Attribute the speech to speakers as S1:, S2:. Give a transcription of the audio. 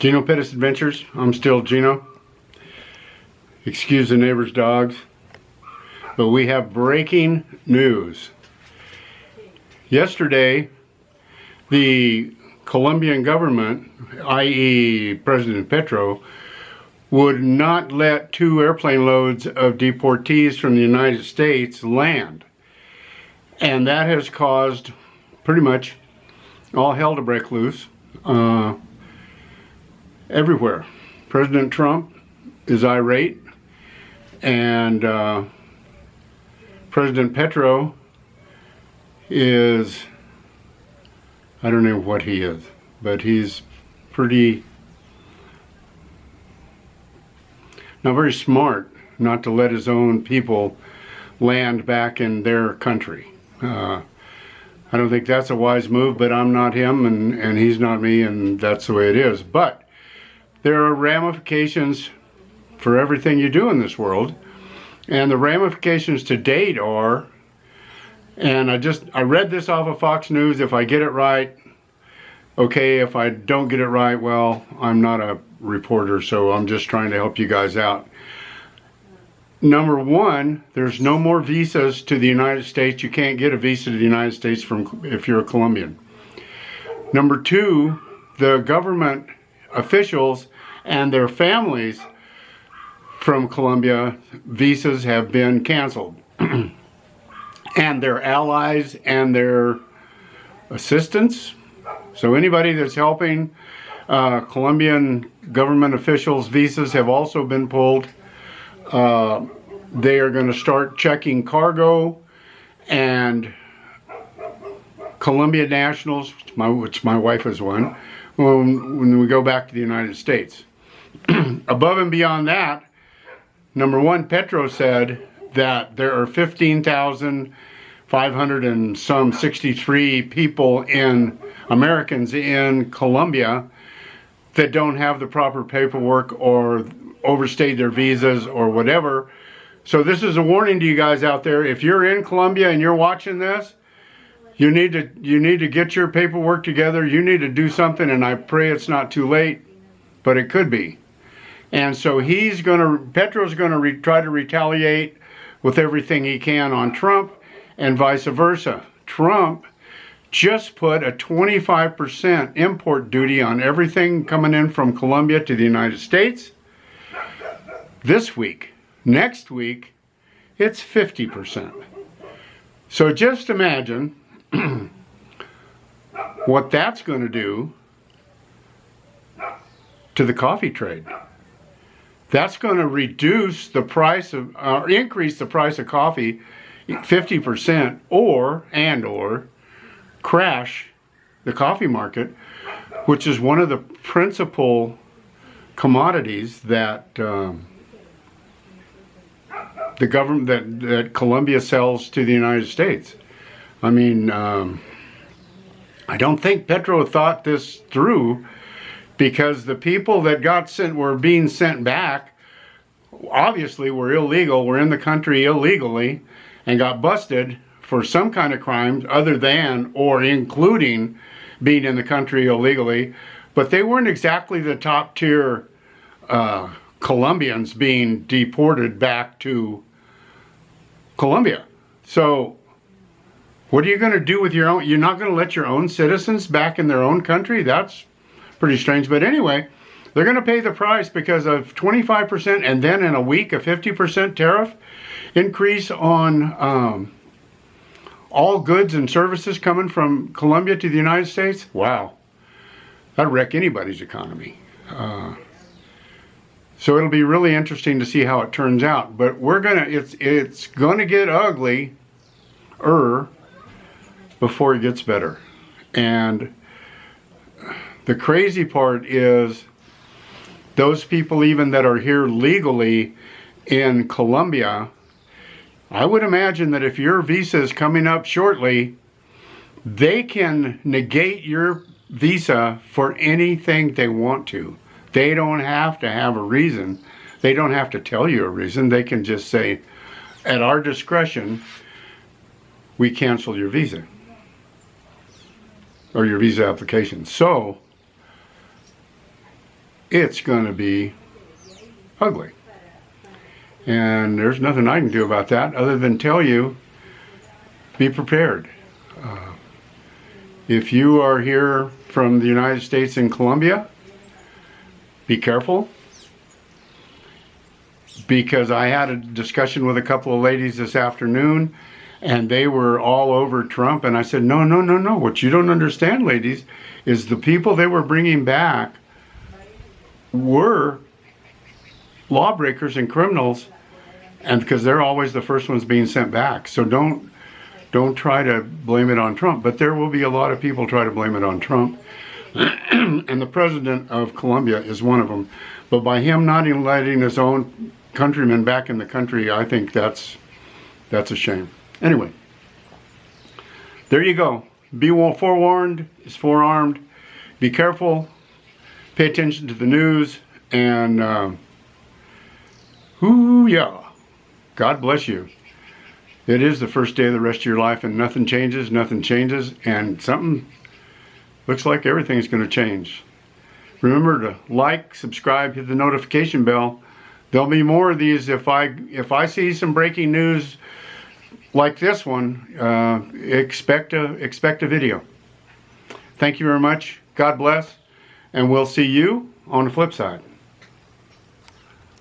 S1: Gino Pettis Adventures. I'm still Gino. Excuse the neighbor's dogs. But we have breaking news. Yesterday, the Colombian government, i.e. President Petro, would not let 2 airplane loads of deportees from the United States land. And that has caused pretty much all hell to break loose everywhere. President Trump is irate, and President Petro is, I don't know what he is, but he's pretty, not very smart not to let his own people land back in their country. I don't think that's a wise move, but I'm not him and he's not me, and that's the way it is. But there are ramifications for everything you do in this world, and the ramifications to date are, and I read this off of Fox News. If I get it right, okay. If I don't get it right, well, I'm not a reporter, so I'm just trying to help you guys out. Number one, there's no more visas to the United States. You can't get a visa to the United States if you're a Colombian. Number two, the government officials and their families from Colombia, visas have been canceled. And their allies and their assistants. So anybody that's helping Colombian government officials, visas have also been pulled. They are going to start checking cargo and Colombia nationals, which my wife is one, when we go back to the United States. Above and beyond that, number one, Petro said that there are 15,500 and some 63 people Americans in Colombia that don't have the proper paperwork or overstayed their visas or whatever. So this is a warning to you guys out there. If you're in Colombia and you're watching this, you need to get your paperwork together. You need to do something, and I pray it's not too late, but it could be. And so Petro's going to try to retaliate with everything he can on Trump and vice versa. Trump just put a 25% import duty on everything coming in from Colombia to the United States this week. Next week, it's 50%. So just imagine what that's going to do to the coffee trade. That's going to reduce the price of, increase the price of coffee 50%, or crash the coffee market, which is one of the principal commodities that the government, that Colombia sells to the United States. I mean, I don't think Petro thought this through, because the people that were being sent back obviously were illegal, were in the country illegally, and got busted for some kind of crimes other than or including being in the country illegally. But they weren't exactly the top tier Colombians being deported back to Colombia. So what are you going to do with your own? You're not going to let your own citizens back in their own country? That's pretty strange. But anyway, they're going to pay the price because of 25%, and then in a week a 50% tariff increase on all goods and services coming from Colombia to the United States. Wow, that'd wreck anybody's economy. So it'll be really interesting to see how it turns out. But it's gonna get ugly before it gets better. And the crazy part is those people even that are here legally in Colombia, I would imagine that if your visa is coming up shortly, they can negate your visa for anything they want to. They don't have to have a reason. They don't have to tell you a reason. They can just say, at our discretion, we cancel your visa or your visa application. So it's going to be ugly. And there's nothing I can do about that other than tell you, be prepared. If you are here from the United States and Colombia, be careful. Because I had a discussion with a couple of ladies this afternoon, and they were all over Trump, and I said, no. What you don't understand, ladies, is the people they were bringing back were lawbreakers and criminals, and because they're always the first ones being sent back. So don't try to blame it on Trump, but there will be a lot of people try to blame it on Trump. And the president of Colombia is one of them. But by him not even letting his own countrymen back in the country, I think that's a shame. Anyway, there you go. Be forewarned is forearmed. Be careful. Pay attention to the news. And, yeah. God bless you. It is the first day of the rest of your life, and nothing changes, and something looks like everything's going to change. Remember to like, subscribe, hit the notification bell. There'll be more of these. If I see some breaking news like this one, expect a video. Thank you very much. God bless, and we'll see you on the flip side.